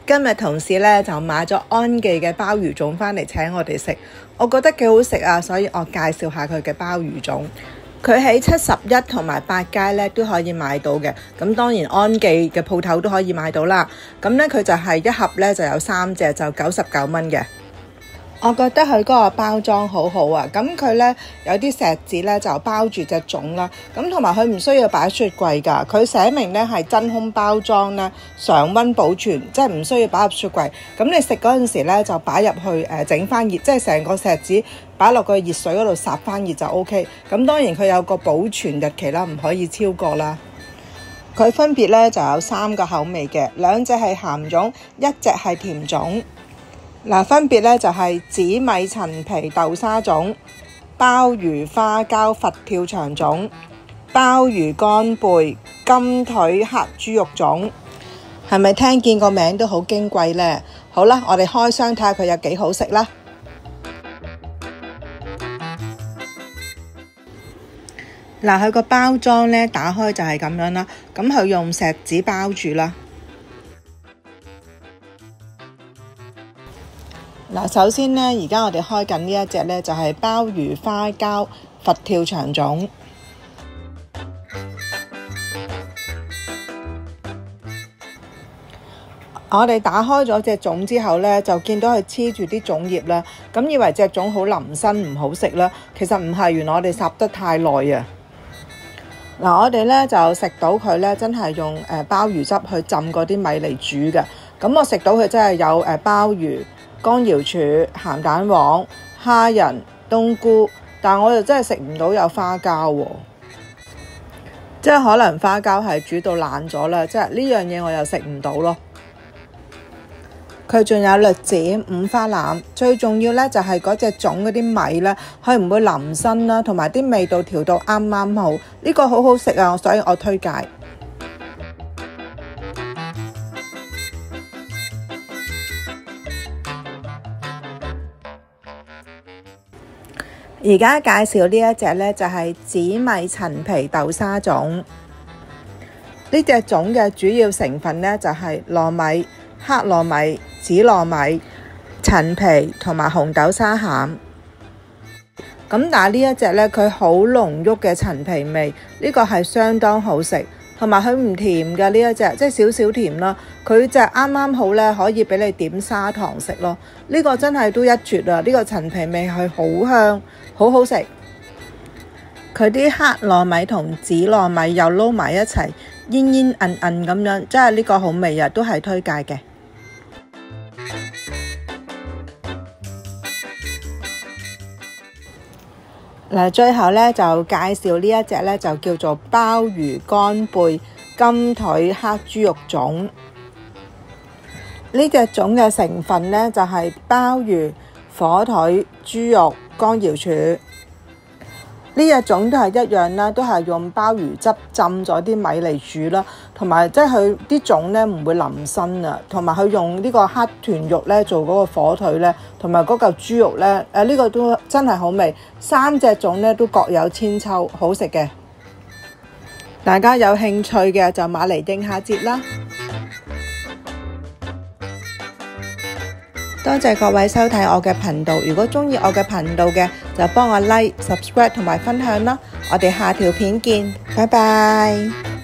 今日同事咧就買咗安記嘅鮑魚粽返嚟請我哋食，我覺得幾好食啊，所以我介紹下佢嘅鮑魚粽。佢喺71同埋8街咧都可以買到嘅，咁當然安記嘅鋪頭都可以買到啦。咁咧佢就係一盒咧就有3隻，就99蚊嘅。我覺得佢嗰個包裝好好啊，咁佢咧有啲錫紙咧就包住隻粽啦，咁同埋佢唔需要擺雪櫃㗎，佢寫明咧係真空包裝咧，常溫保存，即係唔需要擺入雪櫃。咁你食嗰陣時咧就擺入去整翻熱，即係成個錫紙擺落個熱水嗰度烚翻熱就 OK。咁當然佢有個保存日期啦，唔可以超過啦。佢分別咧就有3個口味嘅，2隻係鹹粽，1隻係甜粽。嗱，分別咧就係紫米陳皮豆沙粽、鮑魚花膠佛跳牆粽、鮑魚乾貝金腿黑豬肉粽。係咪聽見個名都好矜貴呢？好啦，我哋開箱睇下佢有幾好食啦。嗱，佢個包裝咧打開就係咁樣啦，咁佢用錫紙包住啦。嗱，首先呢，而家我哋開緊呢一隻呢，就係鮑魚花膠佛跳牆粽。我哋打開咗隻粽之後呢，就見到佢黐住啲粽葉啦，咁以為隻粽好腍身唔好食啦，其實唔係，原來我哋烚得太耐啊。嗱，我哋呢就食到佢呢，真係用鮑魚汁去浸嗰啲米嚟煮嘅。咁我食到佢真係有鮑魚、乾瑤柱、鹹蛋黃、蝦仁、冬菇，但我就真係食唔到有花膠喎，即係可能花膠係煮到爛咗啦，即係呢樣嘢我又食唔到咯。佢仲有栗子、五花腩，最重要呢就係嗰隻粽嗰啲米呢，佢唔會腍身啦，同埋啲味道調到啱啱好，呢個好好食啊，所以我推介。而家介紹呢一隻呢，就係紫米陳皮豆沙粽。呢隻粽嘅主要成分呢，就係糯米、黑糯米、紫糯米、陳皮同埋紅豆沙餡。咁但係呢一隻呢，佢好濃郁嘅陳皮味，呢個係相當好食。同埋佢唔甜嘅呢一隻，即係少少甜啦。佢就啱啱好咧，可以俾你點砂糖食咯。呢個真係都一絕啊！呢個陳皮味係好香，好好食。佢啲黑糯米同紫糯米又撈埋一齊，煙煙韌韌咁樣，真係呢個好味啊，都係推介嘅。嗱，最後咧就介紹呢一隻咧，就叫做鮑魚乾貝金腿黑豬肉粽。呢隻粽嘅成分咧就係鮑魚、火腿、豬肉、乾瑤柱。呢隻粽都係一樣啦，都係用鮑魚汁浸咗啲米嚟煮啦，同埋即係佢啲粽咧唔會腍身啊，同埋佢用呢個黑豚肉咧做嗰個火腿咧，同埋嗰嚿豬肉咧，呢個都真係好味。3隻粽咧都各有千秋，好食嘅。大家有興趣嘅就買嚟應下節啦。多謝各位收睇我嘅頻道，如果鍾意我嘅頻道嘅，就幫我 like、subscribe 同埋分享啦。我哋下條片見，拜拜。